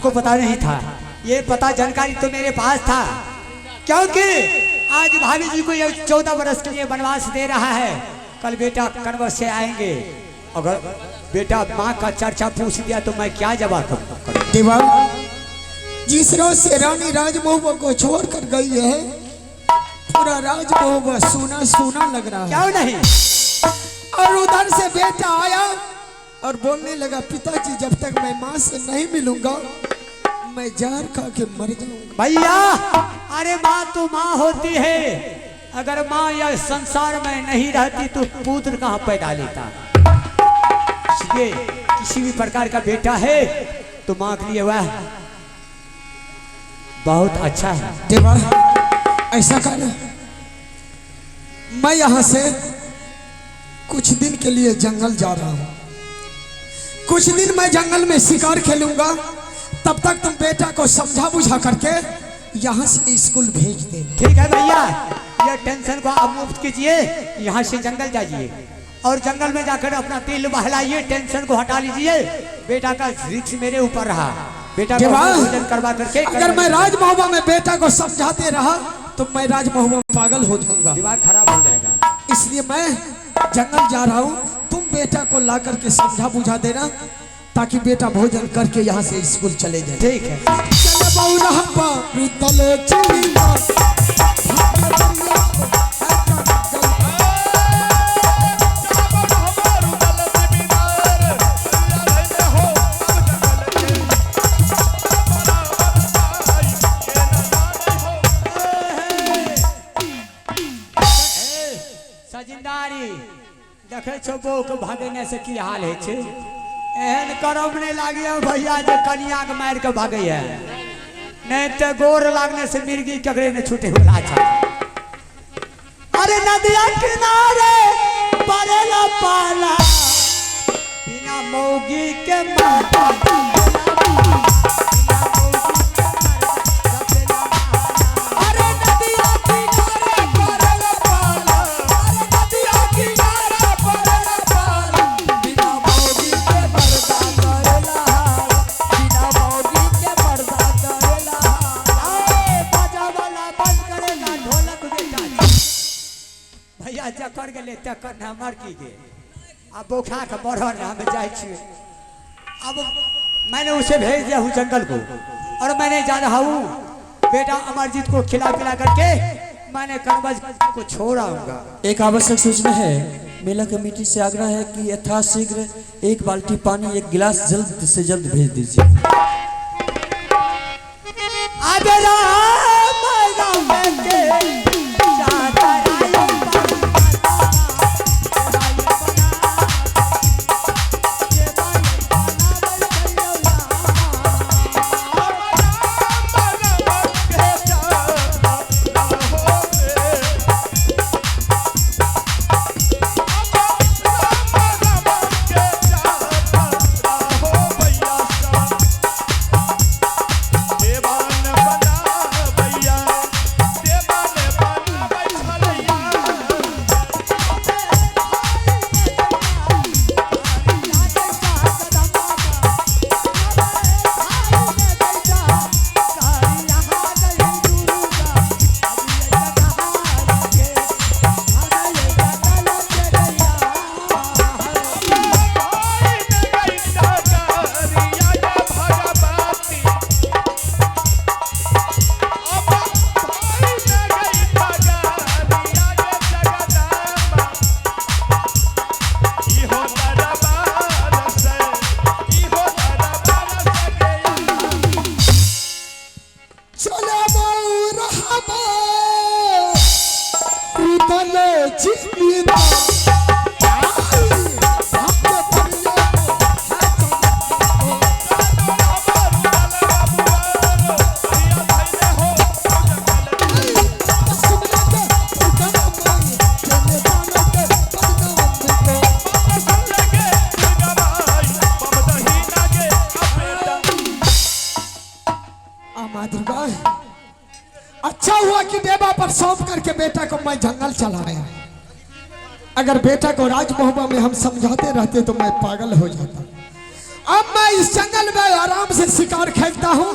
आपको पता नहीं था, ये पता जानकारी तो मेरे पास था, क्योंकि आज भाभी जी को ये 14 वर्ष के लिए वनवास दे रहा है। कल बेटा कन्वर्स से आएंगे, अगर बेटा माँ का चर्चा पूछ दिया तो मैं क्या जवाब करूँ? देवा, जिस रोज से रानी राजमहुआ को छोड़ कर गई है, पूरा राजमहुआ सोना सोना लग रहा है। क्यों नहीं? और उधर से बेटा आया और बोलने लगा, पिताजी जब तक मैं माँ से नहीं मिलूंगा मैं जहर खा के मर जाऊंगा। भैया, अरे माँ तो माँ होती है, अगर माँ या संसार में नहीं रहती तो पुत्र कहाँ पैदा लेता। इसलिए किसी भी प्रकार का बेटा है तो माँ के लिए वह बहुत अच्छा है। देवा, ऐसा कर, मैं यहाँ से कुछ दिन के लिए जंगल जा रहा हूँ। कुछ दिन मैं जंगल में शिकार खेलूंगा, तब तक तुम बेटा को समझा बुझा करके यहाँ से स्कूल भेज देना। ठीक है भैया, ये टेंशन को आप मुक्त कीजिए, यहाँ से जंगल जाइए और जंगल में जाकर अपना दिल बहलाइए, टेंशन को हटा लीजिए। बेटा का रिक्स मेरे ऊपर रहा, बेटा को भोजन करवा करके। अगर मैं राजमहुआ में बेटा को समझाते रहा तो मैं राजमहुआ में पागल हो जाऊंगा, दिमाग खराब हो जाएगा। इसलिए मैं जंगल जा रहा हूँ, तुम बेटा को ला करके समझा बुझा देना ताकि बेटा भोजन करके यहाँ से स्कूल चले जाए। ठीक है। सजिंदारी देखे छो बो के भागने से की हाल है छे, एहन करम नहीं लागियो भैया जे कनिया के मार के भागे है, नहीं तो गोर लागने से मिर्गी ककरे ने छूटे होला था। अरे नदिया किनारे पड़ेला पाला, बिना मौगी के माता जकर गेले तकर न मर की गे। अब बोखा के बढ़ल हम जाए छिए, अब मैंने उसे भेज दिया हूँ जंगल को और मैंने जा रहा हूँ बेटा अमरजीत को खिला पिला करके मैंने कन्वर्स को छोड़ाऊंगा। एक आवश्यक सूचना है, मेला कमेटी से आग्रह है कि यथाशीघ्र 1 बाल्टी पानी 1 गिलास जल्द से जल्द भेज दीजिए। अच्छा हुआ कि बेबा पर सौंप करके बेटा को मैं जंगल चला आया। अगर बेटा को राजमहुआ में हम समझाते रहते तो मैं पागल हो जाता। अब मैं इस जंगल में आराम से शिकार खेलता हूँ।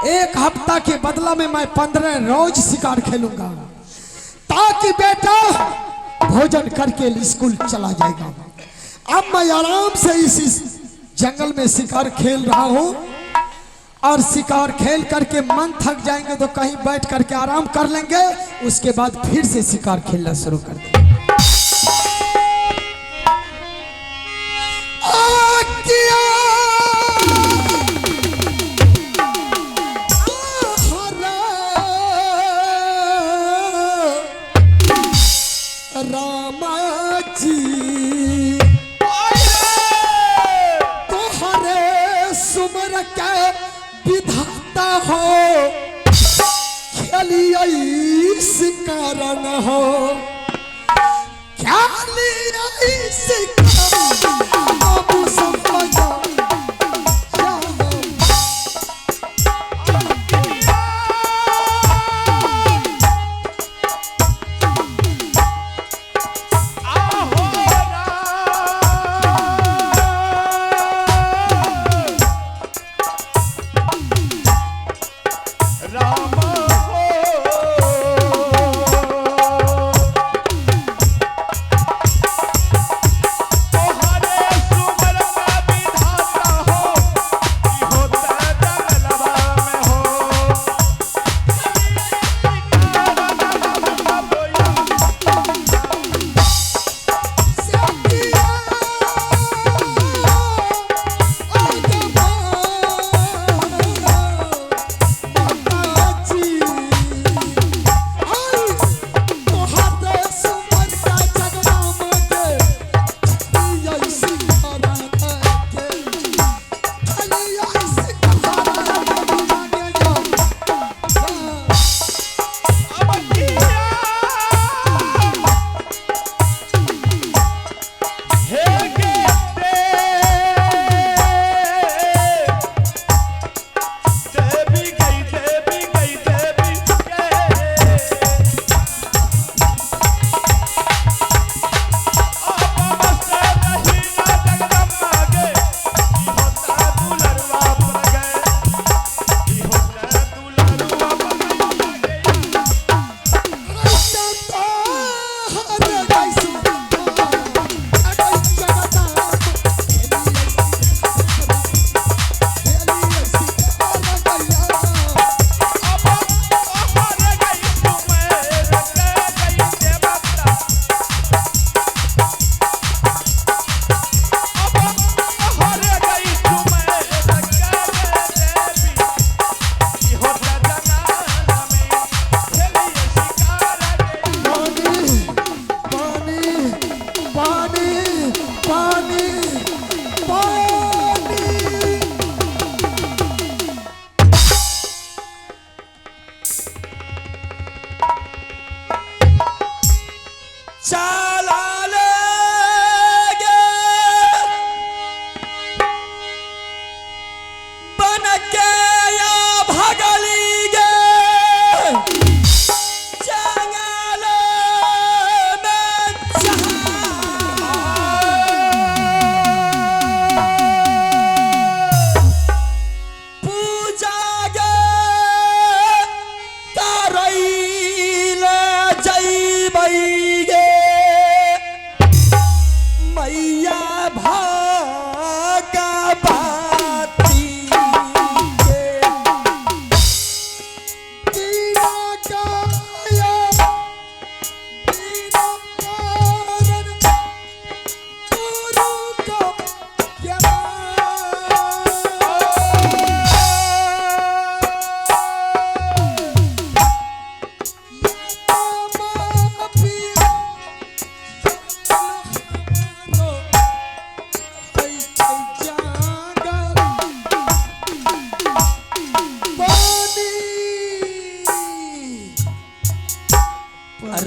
1 हफ्ता के बदला में मैं 15 रोज शिकार खेलूंगा, ताकि बेटा भोजन करके स्कूल चला जाएगा। अब मैं आराम से इस जंगल में शिकार खेल रहा हूँ, और शिकार खेल करके मन थक जाएंगे तो कहीं बैठ करके आराम कर लेंगे, उसके बाद फिर से शिकार खेलना शुरू कर देंगे। रामा जी तोहरे सुमर के विधाता हो, खेलिए शिकार न हो, खेलिए शिकार बाबू समझा।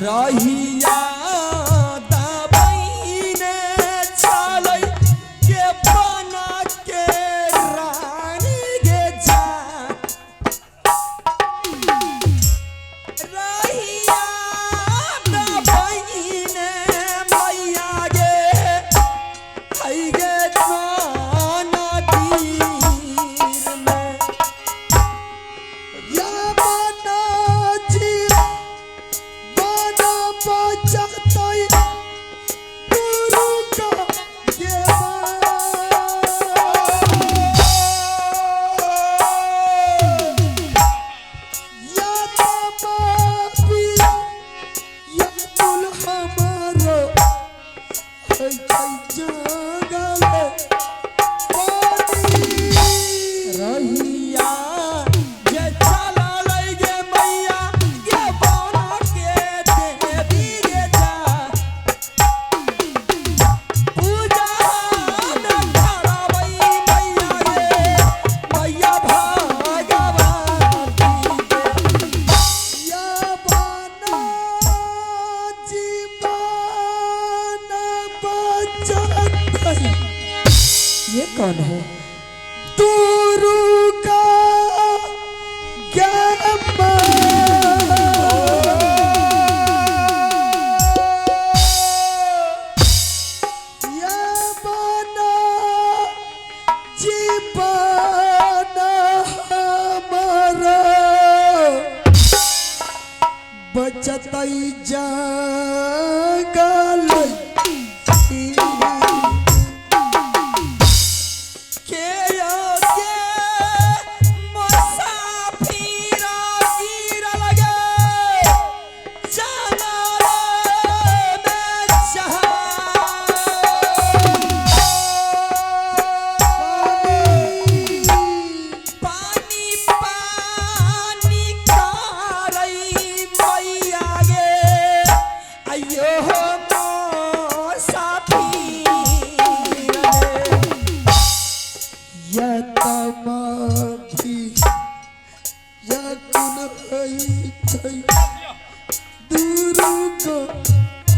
रहिया दबैने चलै के बना के रानी गे जा रहिया दबैने मैया गे हई गे बजतई जंगल के योगे मुसाफिर गिरल गे जंगल में पानी पानी करई मैया गे अयो मुसाफिर यतमाथी यकुन हई छै दुर्ग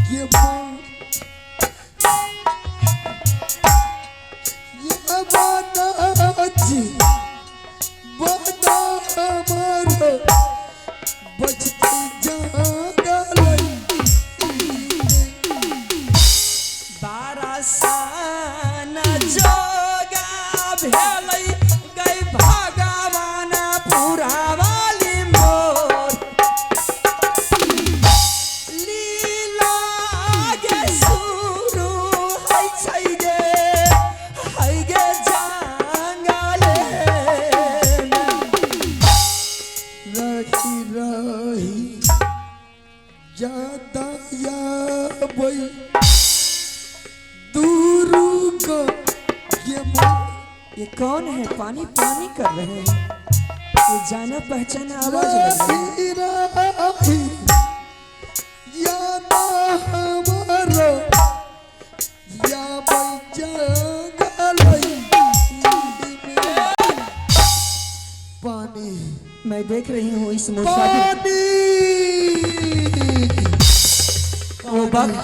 के मां यवनाची बना हमारो बजते जंगल बारसान जोगा भेलै गई भगवान पुरावाली मोर लीला गे शुरू है छै गे है गे जंगले में रही रही ज्यादा याबै दुर्ग के मां ये कौन है? पानी पानी कर रहे हैं। ये जाना पहचाना आवाज लग रही है। रही यादा हमारो याबै जंगल पानी मैं देख रही हूँ इस मुसाफिर पानी वो वक्त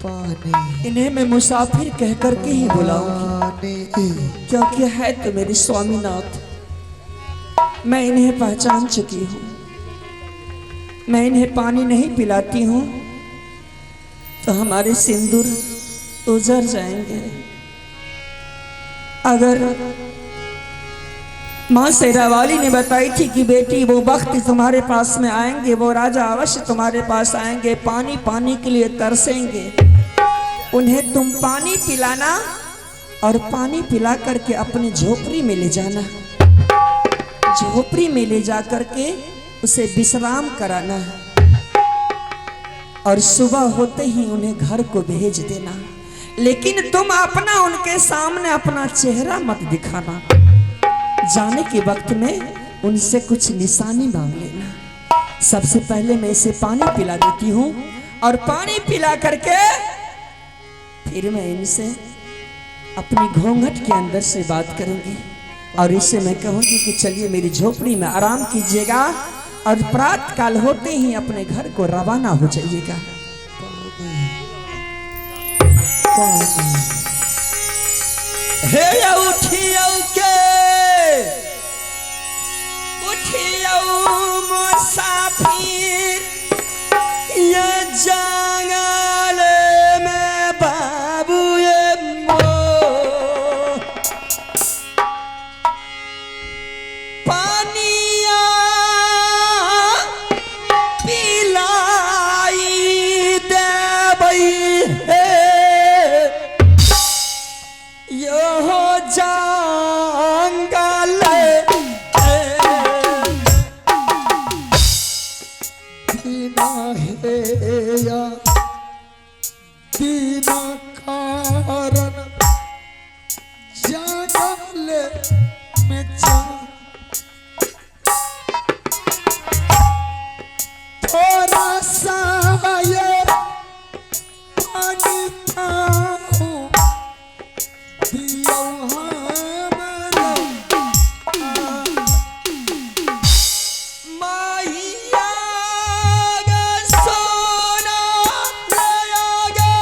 पानी इन्हें मैं मुसाफिर कह करके ही बुलाऊंगी, पानी क्योंकि है तो मेरे स्वामीनाथ। मैं इन्हें पहचान चुकी हूँ। मैं इन्हें पानी नहीं पिलाती हूँ तो हमारे सिंदूर उजड़ जाएंगे। अगर माँ शेरावाली ने बताई थी कि बेटी वो वक्त तुम्हारे पास में आएंगे, वो राजा अवश्य तुम्हारे पास आएंगे, पानी पानी के लिए तरसेंगे। उन्हें तुम पानी पिलाना और पानी पिला करके अपनी झोपड़ी में ले जाना। झोपड़ी में ले जा करके उसे विश्राम कराना और सुबह होते ही उन्हें घर को भेज देना। लेकिन तुम अपना उनके सामने अपना चेहरा मत दिखाना। जाने के वक्त में उनसे कुछ निशानी मांग लेना। सबसे पहले मैं इसे पानी पिला देती हूँ और पानी पिला करके फिर मैं इनसे अपनी घूंघट के अंदर से बात करूंगी और इससे मैं कहूंगी कि चलिए मेरी झोपड़ी में आराम कीजिएगा और प्रातः काल होते ही अपने घर को रवाना हो जाइएगा। हे उठियो के उठियो मुसाफिर ये जंगल में बाबू ये मोर पानिया पिलाई देबै हे यो जंगल दीना है या दीना कारण जंगल में जा थोड़ा सा ये पानी पाऊं दियो हमरा माहिया गे सोना लया गे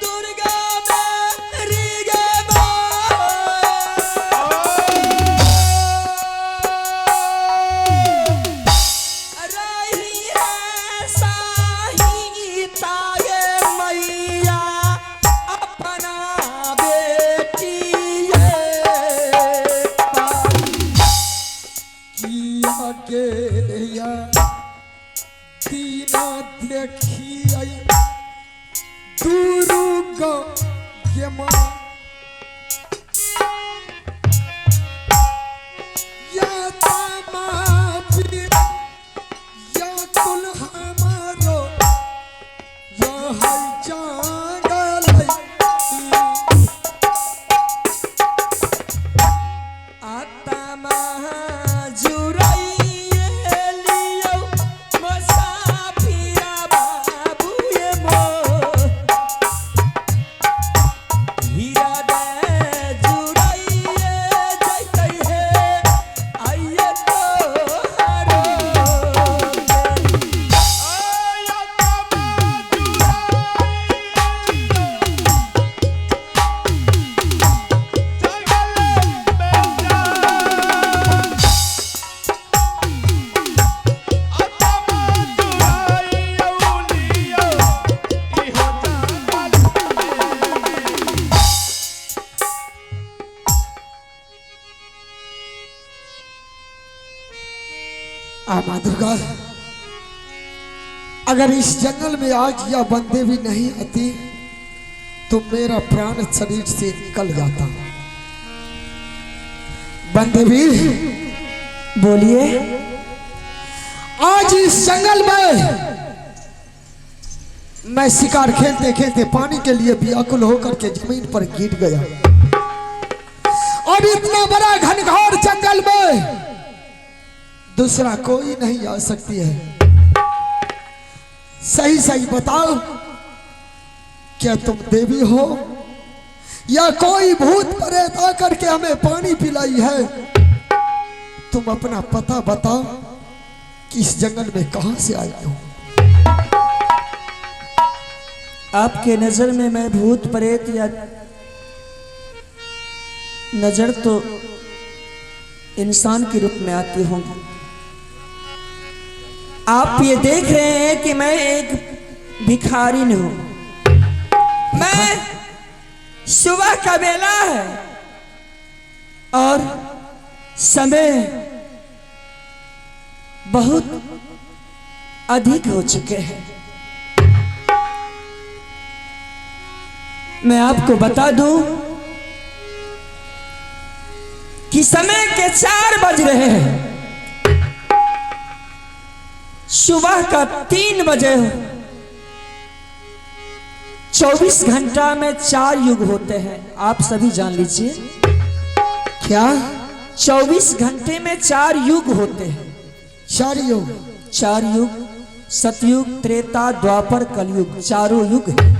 दुर्गा मेरी गे माँ माँ दुर्गा, अगर इस जंगल में आज या बंदे भी नहीं आती तो मेरा प्राण शरीर से निकल जाता। बंदे भी बोलिए। आज इस जंगल में मैं शिकार खेलते खेलते पानी के लिए व्याकुल होकर के जमीन पर गिर गया। और इतना बड़ा घनघोर जंगल में दूसरा कोई नहीं आ सकती है। सही सही बताओ, क्या तुम देवी हो या कोई भूत प्रेत आकर के हमें पानी पिलाई है? तुम अपना पता बताओ कि इस जंगल में कहां से आई हो। आपके नजर में मैं भूत प्रेत या नजर तो इंसान के रूप में आती होंगी। आप ये देख रहे हैं कि मैं एक भिखारी हूं। मैं सुबह का बेला है और समय बहुत अधिक हो चुके हैं। मैं आपको बता दूं कि समय के 4 बज रहे हैं। सुबह का 3 बजे 24 घंटा में 4 युग होते हैं। आप सभी जान लीजिए। क्या 24 घंटे में 4 युग होते हैं। 4 युग? 4 युग, सतयुग, त्रेता, द्वापर, कलयुग, चारों युग हैं।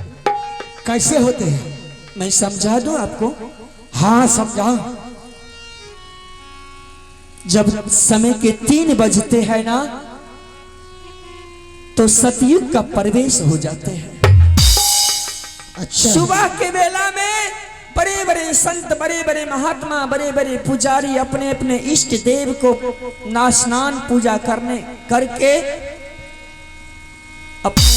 कैसे होते हैं? मैं समझा दूं आपको। हाँ समझा। जब समय के 3 बजते हैं ना तो सतयुग का प्रवेश हो जाते हैं। अच्छा। सुबह के बेला में बड़े बड़े संत, बड़े बड़े महात्मा, बड़े बड़े पुजारी अपने अपने इष्ट देव को स्नान पूजा करके अपने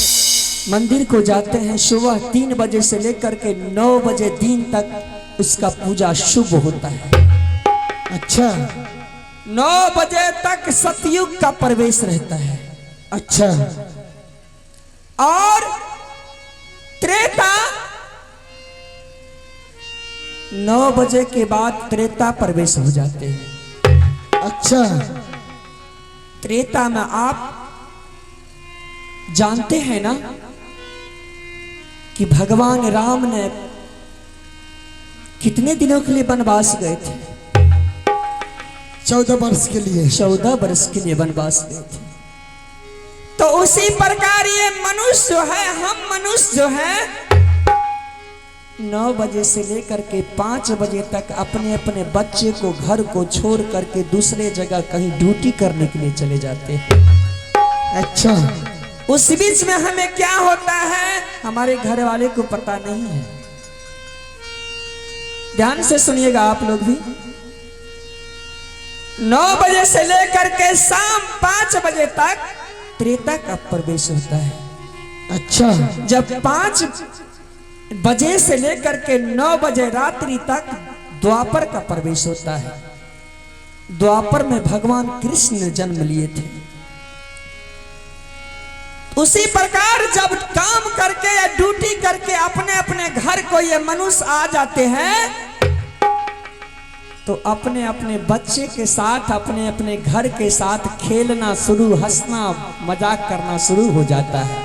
मंदिर को जाते हैं। सुबह 3 बजे से लेकर के 9 बजे दिन तक उसका पूजा शुभ होता है। अच्छा। 9 बजे तक सतयुग का प्रवेश रहता है। अच्छा। और त्रेता 9 बजे के बाद त्रेता प्रवेश हो जाते हैं। अच्छा। त्रेता में आप जानते हैं ना कि भगवान राम ने कितने दिनों के लिए वनवास गए थे? 14 वर्ष के लिए। 14 वर्ष के लिए वनवास गए थे। तो उसी प्रकार ये मनुष्य जो है, हम मनुष्य जो है 9 बजे से लेकर के 5 बजे तक अपने अपने बच्चे को, घर को छोड़ करके दूसरे जगह कहीं ड्यूटी करने के लिए चले जाते हैं। अच्छा। उस बीच में हमें क्या होता है हमारे घर वाले को पता नहीं है। ध्यान से सुनिएगा आप लोग भी। 9 बजे से लेकर के शाम 5 बजे तक त्रेता का प्रवेश होता है। अच्छा। जब 5 बजे से लेकर के 9 बजे रात्रि तक द्वापर का प्रवेश होता है। द्वापर में भगवान कृष्ण ने जन्म लिए थे। उसी प्रकार जब काम करके या ड्यूटी करके अपने अपने घर को ये मनुष्य आ जाते हैं तो अपने अपने बच्चे के साथ, अपने अपने घर के साथ खेलना शुरू, हंसना मजाक करना शुरू हो जाता है।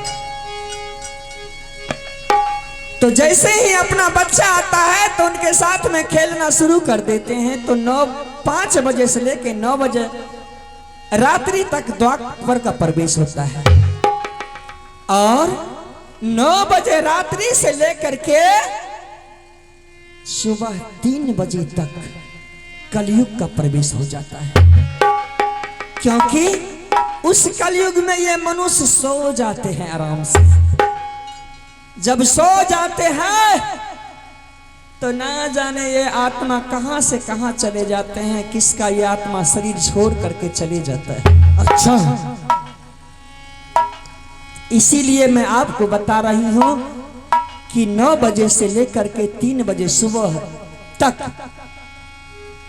तो जैसे ही अपना बच्चा आता है तो उनके साथ में खेलना शुरू कर देते हैं। तो 5 बजे से लेकर 9 बजे रात्रि तक द्वापर का प्रवेश होता है। और 9 बजे रात्रि से लेकर के सुबह 3 बजे तक कलयुग का प्रवेश हो जाता है। क्योंकि उस कलयुग में ये मनुष्य सो जाते हैं आराम से। जब सो जाते हैं तो ना जाने ये आत्मा कहां से कहां चले जाते हैं, किसका ये आत्मा शरीर छोड़ करके चले जाता है। अच्छा। इसीलिए मैं आपको बता रही हूं कि 9 बजे से लेकर के 3 बजे सुबह तक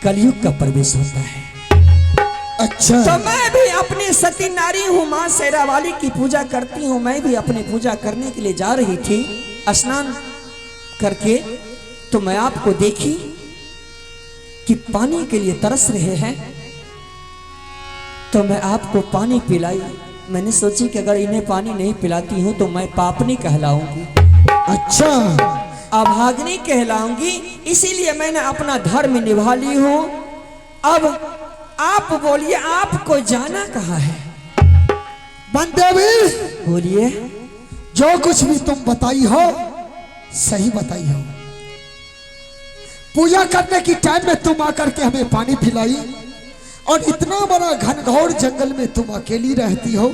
कलयुग का प्रवेश होता है। अच्छा। तो मैं भी अपनी सती नारी हूँ, माँ शेरावाली की पूजा करती हूँ। मैं भी अपनी पूजा करने के लिए जा रही थी स्नान करके, तो मैं आपको देखी कि पानी के लिए तरस रहे हैं, तो मैं आपको पानी पिलाई। मैंने सोची कि अगर इन्हें पानी नहीं पिलाती हूँ तो मैं पापनी कहलाऊंगी, अच्छा, अभाग्नि कहलाऊंगी, इसीलिए मैंने अपना धर्म निभा ली हूँ। अब आप बोलिए, आपको जाना कहाँ है? बन देवी, बोलिए। जो कुछ भी तुम बताई हो सही बताई हो। पूजा करने की टाइम में तुम आकर के हमें पानी पिलाई, और इतना बड़ा घनघोर जंगल में तुम अकेली रहती हो,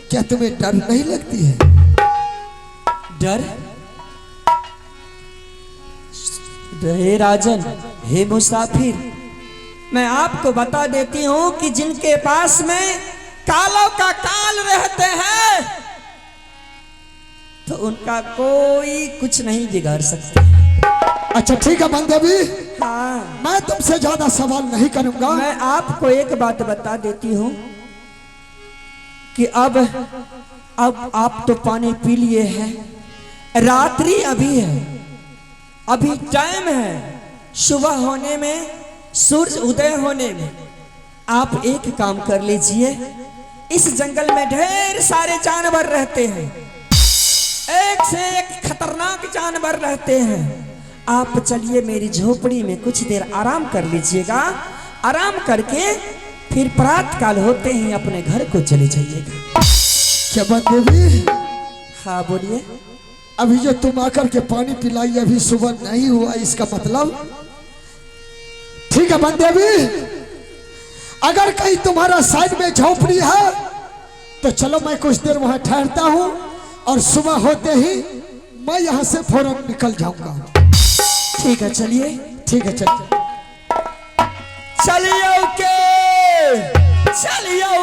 क्या तुम्हें डर नहीं लगती है? डर? हे राजन, हे मुसाफिर, मैं आपको बता देती हूँ कि जिनके पास में कालों का काल रहते हैं तो उनका कोई कुछ नहीं बिगाड़ सकता। अच्छा ठीक है बंदेवी, हाँ, मैं तुमसे ज्यादा सवाल नहीं करूंगा। मैं आपको एक बात बता देती हूँ कि अब आप तो पानी पी लिए हैं, रात्रि अभी है, अभी टाइम है सुबह होने में, सूरज उदय होने में। आप एक काम कर लीजिए, इस जंगल में ढेर सारे जानवर रहते हैं, एक से एक खतरनाक जानवर रहते हैं। आप चलिए मेरी झोपड़ी में कुछ देर आराम कर लीजिएगा, आराम करके फिर प्रातः काल होते ही अपने घर को चले जाइएगा। क्या बंदेवी? हाँ बोलिए। अभी जो तुम आकर के पानी पिलाई अभी सुबह नहीं हुआ, इसका मतलब? ठीक है बंदेवी, अगर कहीं तुम्हारा साइड में झोपड़ी है तो चलो मैं कुछ देर वहां ठहरता हूं, और सुबह होते ही मैं यहां से फौरन निकल जाऊंगा। ठीक है चलिए। ठीक है चलिए। चलिए के चलिए